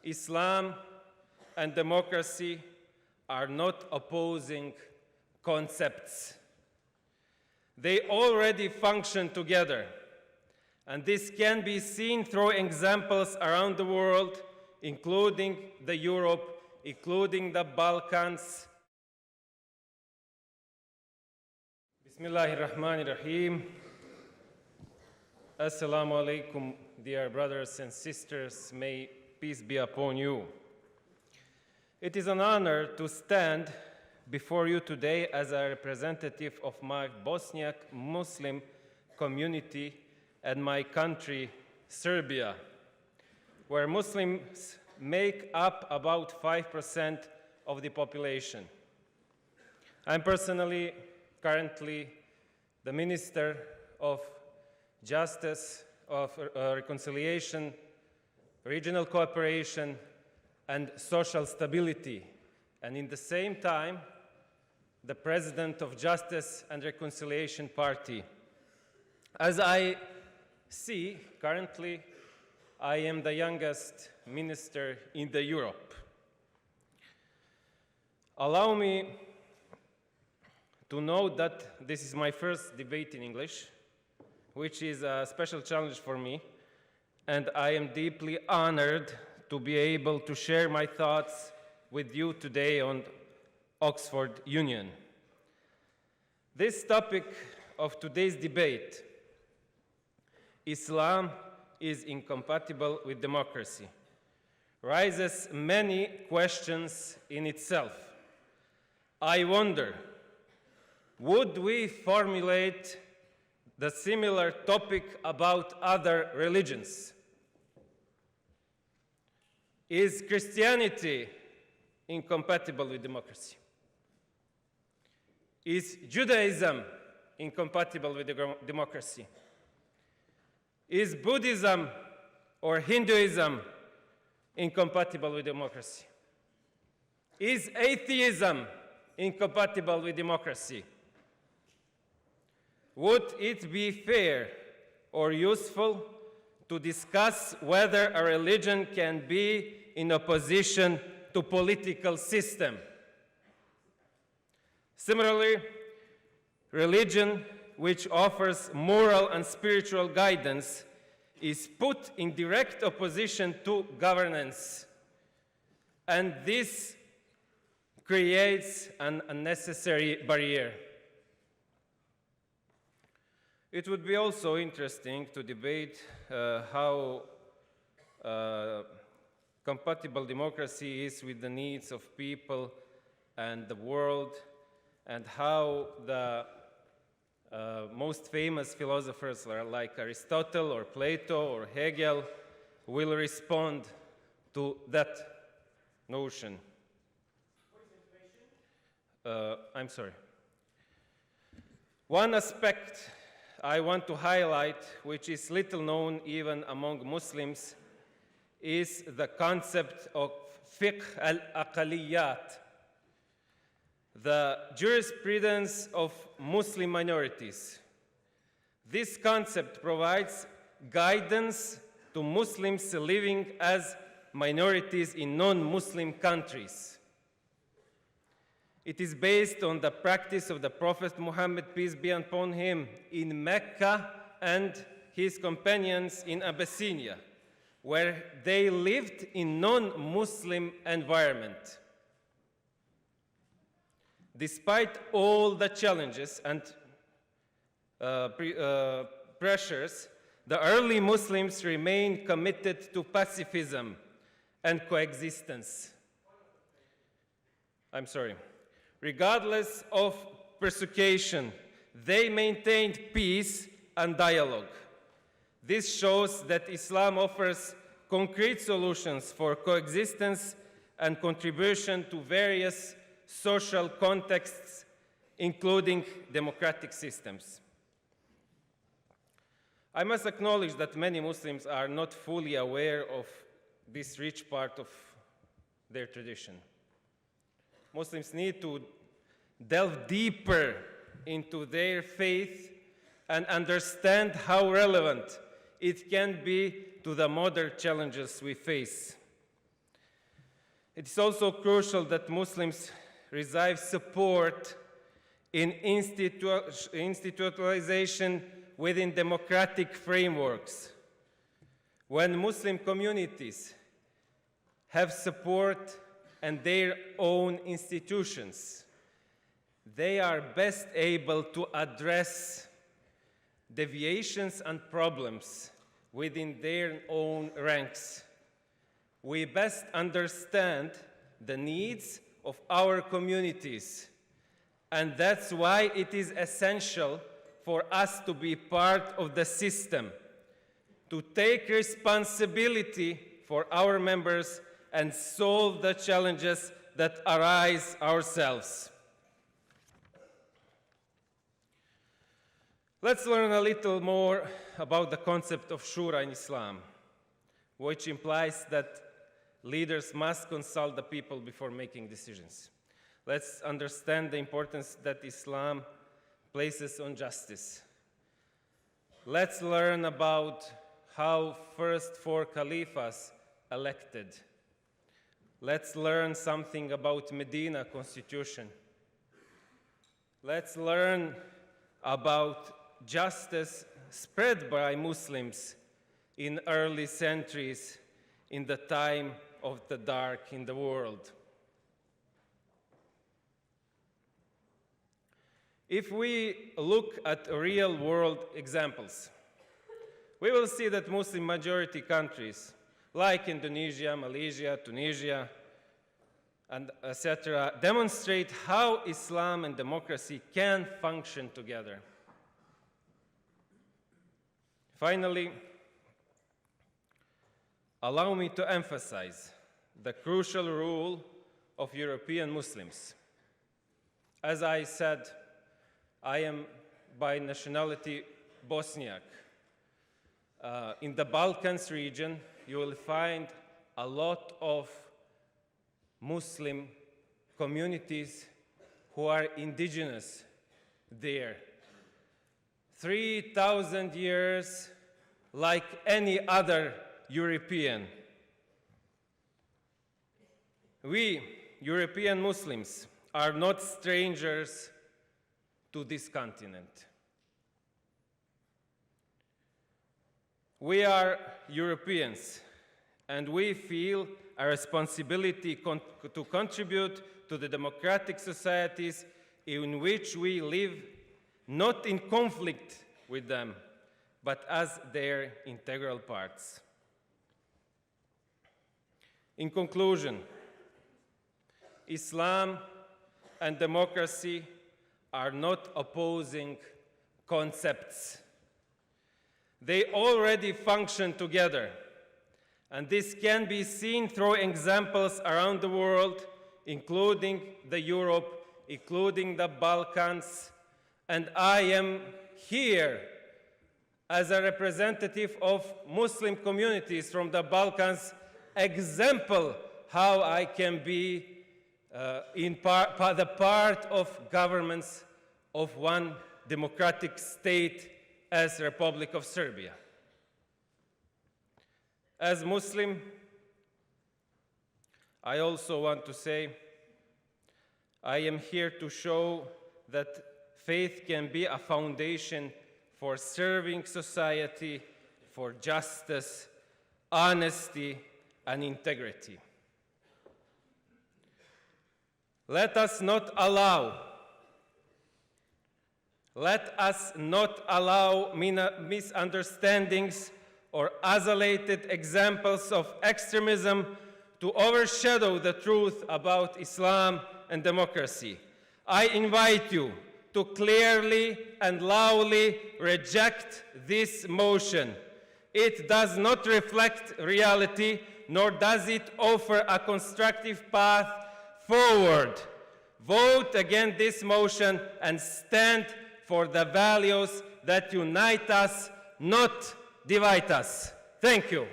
Islam and democracy are not opposing concepts. They already function together, and this can be seen through examples around the world, including the Europe, including the Balkans. Bismillahirrahmanirrahim. Assalamu alaikum, dear brothers and sisters. May peace be upon you. It is an honor to stand before you today as a representative of my Bosniak Muslim community and my country, Serbia, where Muslims make up about 5% of the population. I'm personally currently the Minister of Justice, of Reconciliation, Regional Cooperation, and Social Stability, and in the same time, the President of Justice and Reconciliation Party. As I see, currently, I am the youngest minister in the Europe. Allow me to note that this is my first debate in English, which is a special challenge for me, and I am deeply honored to be able to share my thoughts with you today on Oxford Union. This topic of today's debate, Islam is incompatible with democracy, raises many questions in itself. I wonder, would we formulate the similar topic about other religions? Is Christianity incompatible with democracy? Is Judaism incompatible with democracy? Is Buddhism or Hinduism incompatible with democracy? Is atheism incompatible with democracy? Would it be fair or useful to discuss whether a religion can be in opposition to political system? Similarly, religion, which offers moral and spiritual guidance, is put in direct opposition to governance, and this creates an unnecessary barrier. It would be also interesting to debate how compatible democracy is with the needs of people and the world, and how the most famous philosophers like Aristotle or Plato or Hegel will respond to that notion. I'm sorry. One aspect I want to highlight, which is little known even among Muslims, is the concept of fiqh al-aqaliyat, the jurisprudence of Muslim minorities. This concept provides guidance to Muslims living as minorities in non-Muslim countries. It is based on the practice of the Prophet Muhammad, peace be upon him, in Mecca and his companions in Abyssinia, where they lived in non-Muslim environment. Despite all the challenges and pressures, the early Muslims remained committed to pacifism and coexistence. Regardless of persecution, they maintained peace and dialogue. This shows that Islam offers concrete solutions for coexistence and contribution to various social contexts, including democratic systems. I must acknowledge that many Muslims are not fully aware of this rich part of their tradition. Muslims need to delve deeper into their faith and understand how relevant it can be to the modern challenges we face. It is also crucial that Muslims receive support in institutionalization within democratic frameworks. When Muslim communities have support and their own institutions, they are best able to address deviations and problems within their own ranks. We best understand the needs of our communities, and that's why it is essential for us to be part of the system, to take responsibility for our members and solve the challenges that arise ourselves. Let's learn a little more about the concept of shura in Islam, which implies that leaders must consult the people before making decisions. Let's understand the importance that Islam places on justice. Let's learn about how first 4 caliphs elected. Let's learn something about Medina constitution. Let's learn about justice spread by Muslims in early centuries in the time of the dark in the world. If we look at real-world examples, we will see that Muslim majority countries like Indonesia, Malaysia, Tunisia, and etc., demonstrate how Islam and democracy can function together. Finally, allow me to emphasize the crucial role of European Muslims. As I said, I am by nationality Bosniak. In the Balkans region, you will find a lot of Muslim communities who are indigenous there. 3,000 years like any other European. We, European Muslims, are not strangers to this continent. We are Europeans, and we feel a responsibility to contribute to the democratic societies in which we live, not in conflict with them, but as their integral parts. In conclusion, Islam and democracy are not opposing concepts. They already function together, and this can be seen through examples around the world, including Europe, including the Balkans, and I am here as a representative of Muslim communities from the Balkans, example how I can be the part of governments of one democratic state as Republic of Serbia. As Muslim, I also want to say I am here to show that faith can be a foundation for serving society, for justice, honesty, and integrity. Let us not allow misunderstandings or isolated examples of extremism to overshadow the truth about Islam and democracy. I invite you to clearly and loudly reject this motion. It does not reflect reality, nor does it offer a constructive path forward. Vote against this motion and stand for the values that unite us, not divide us. Thank you.